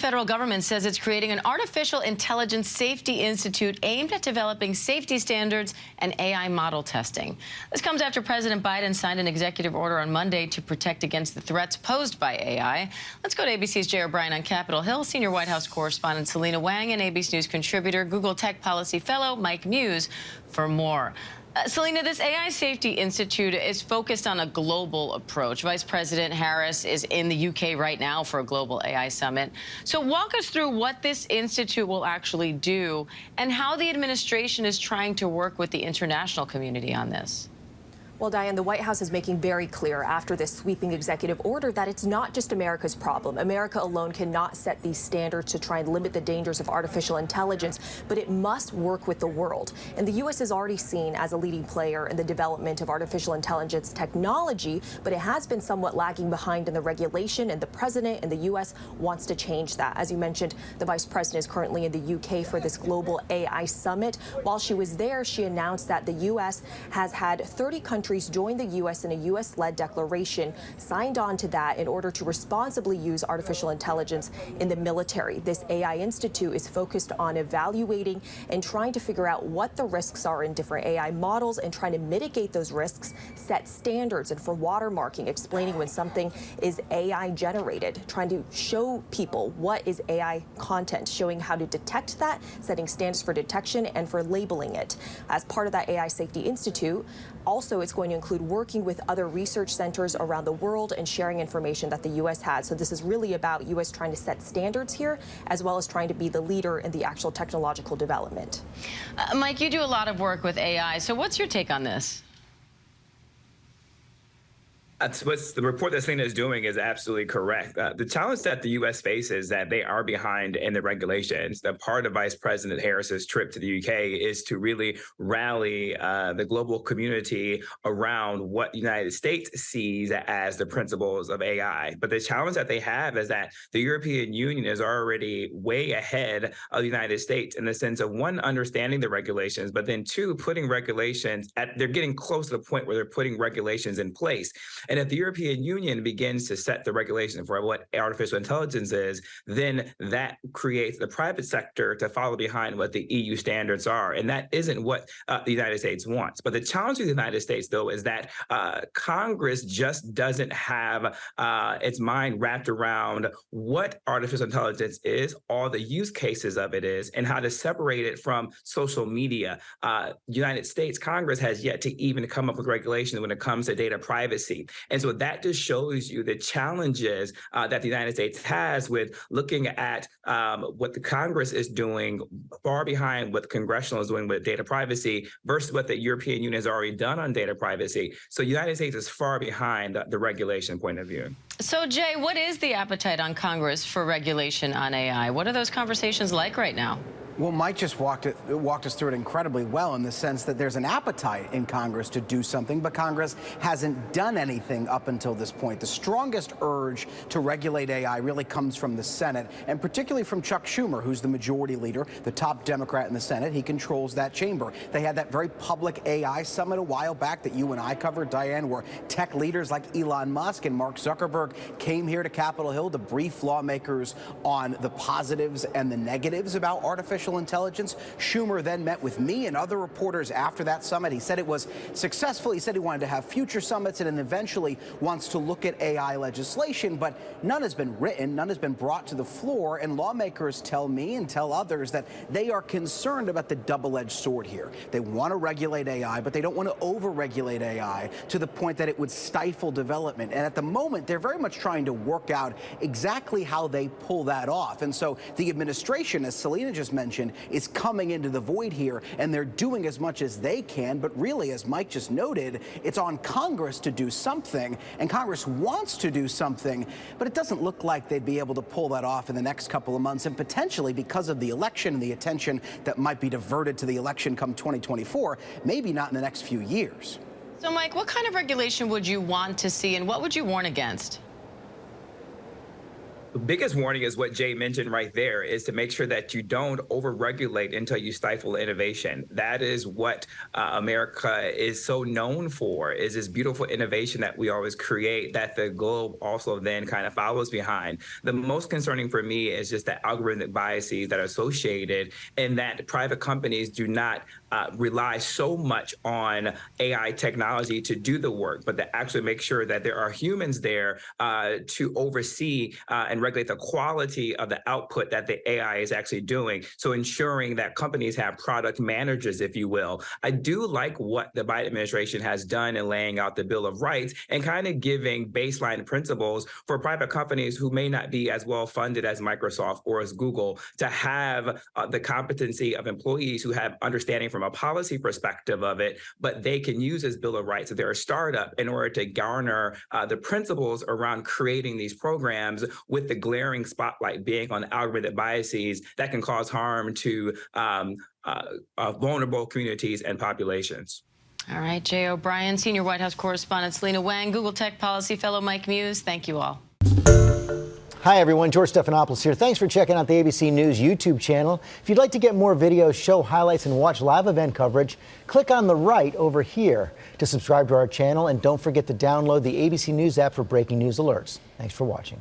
Federal government says it's creating an artificial intelligence safety institute aimed at developing safety standards and AI model testing. This comes after President Biden signed an executive order on Monday to protect against the threats posed by AI. Let's go to ABC's Jay O'Brien on Capitol Hill. Senior White House correspondent Selena Wang and ABC News contributor, Google Tech Policy Fellow Mike Muse for more. Selena, this AI Safety Institute is focused on a global approach. Vice President Harris is in the UK right now for a global AI summit. So walk us through what this institute will actually do and how the administration is trying to work with the international community on this. Well, Diane, the White House is making very clear after this sweeping executive order that it's not just America's problem. America alone cannot set these standards to try and limit the dangers of artificial intelligence, but it must work with the world. And the U.S. is already seen as a leading player in the development of artificial intelligence technology, but it has been somewhat lagging behind in the regulation, and the president in the U.S. wants to change that. As you mentioned, the vice president is currently in the U.K. for this global AI summit. While she was there, she announced that the U.S. has had 30 countries join the U.S. in a U.S.-led declaration, signed on to that in order to responsibly use artificial intelligence in the military. This AI Institute is focused on evaluating and trying to figure out what the risks are in different AI models and trying to mitigate those risks, set standards, and for watermarking, explaining when something is AI generated, trying to show people what is AI content, showing how to detect that, setting standards for detection and for labeling it. As part of that AI Safety Institute, also it's going to include working with other research centers around the world and sharing information that the U.S. has. So this is really about U.S. trying to set standards here, as well as trying to be the leader in the actual technological development. Mike, you do a lot of work with AI. So what's your take on this? What the report that Selena is doing is absolutely correct. The challenge that the U.S. faces is that they are behind in the regulations. The part of Vice President Harris's trip to the U.K. is to really rally the global community around what the United States sees as the principles of AI. But the challenge that they have is that the European Union is already way ahead of the United States in the sense of, one, understanding the regulations, but then two, putting regulations they're getting close to the point where they're putting regulations in place. And if the European Union begins to set the regulation for what artificial intelligence is, then that creates the private sector to follow behind what the EU standards are. And that isn't what the United States wants. But the challenge with the United States, though, is that Congress just doesn't have its mind wrapped around what artificial intelligence is, all the use cases of it is, and how to separate it from social media. United States Congress has yet to even come up with regulations when it comes to data privacy. And so that just shows you the challenges that the United States has with looking at what the Congress is doing far behind what the congressional is doing with data privacy versus what the European Union has already done on data privacy. So the United States is far behind the regulation point of view. So, Jay, what is the appetite on Congress for regulation on AI? What are those conversations like right now? Well, Mike just walked us through it incredibly well in the sense that there's an appetite in Congress to do something, but Congress hasn't done anything up until this point. The strongest urge to regulate AI really comes from the Senate, and particularly from Chuck Schumer, who's the majority leader, the top Democrat in the Senate. He controls that chamber. They had that very public AI summit a while back that you and I covered, Diane, where tech leaders like Elon Musk and Mark Zuckerberg came here to Capitol Hill to brief lawmakers on the positives and the negatives about artificial intelligence. Schumer then met with me and other reporters after that summit. He said it was successful. He said he wanted to have future summits and then eventually wants to look at AI legislation, but none has been written, none has been brought to the floor, and lawmakers tell me and tell others that they are concerned about the double-edged sword here. They want to regulate AI, but they don't want to over-regulate AI to the point that it would stifle development. And at the moment, they're very much trying to work out exactly how they pull that off. And so the administration, as Selena just mentioned, is coming into the void here, and they're doing as much as they can. But really, as Mike just noted, it's on Congress to do something, and Congress wants to do something, but it doesn't look like they'd be able to pull that off in the next couple of months, and potentially because of the election and the attention that might be diverted to the election come 2024, maybe not in the next few years. So, Mike, what kind of regulation would you want to see, and what would you warn against? The biggest warning is what Jay mentioned right there, is to make sure that you don't overregulate until you stifle innovation. That is what America is so known for, is this beautiful innovation that we always create that the globe also then kind of follows behind. The most concerning for me is just the algorithmic biases that are associated, and that private companies do not rely so much on AI technology to do the work, but to actually make sure that there are humans there to oversee and regulate the quality of the output that the AI is actually doing. So ensuring that companies have product managers, if you will. I do like what the Biden administration has done in laying out the Bill of Rights and kind of giving baseline principles for private companies who may not be as well funded as Microsoft or as Google to have the competency of employees who have understanding from a policy perspective of it, but they can use this Bill of Rights if they're a startup in order to garner the principles around creating these programs, with the glaring spotlight being on algorithmic biases that can cause harm to vulnerable communities and populations. All right, Jay O'Brien, Senior White House Correspondent Selena Wang, Google Tech Policy Fellow Mike Muse, thank you all. Hi, everyone. George Stephanopoulos here. Thanks for checking out the ABC News YouTube channel. If you'd like to get more videos, show highlights, and watch live event coverage, click on the right over here to subscribe to our channel. And don't forget to download the ABC News app for breaking news alerts. Thanks for watching.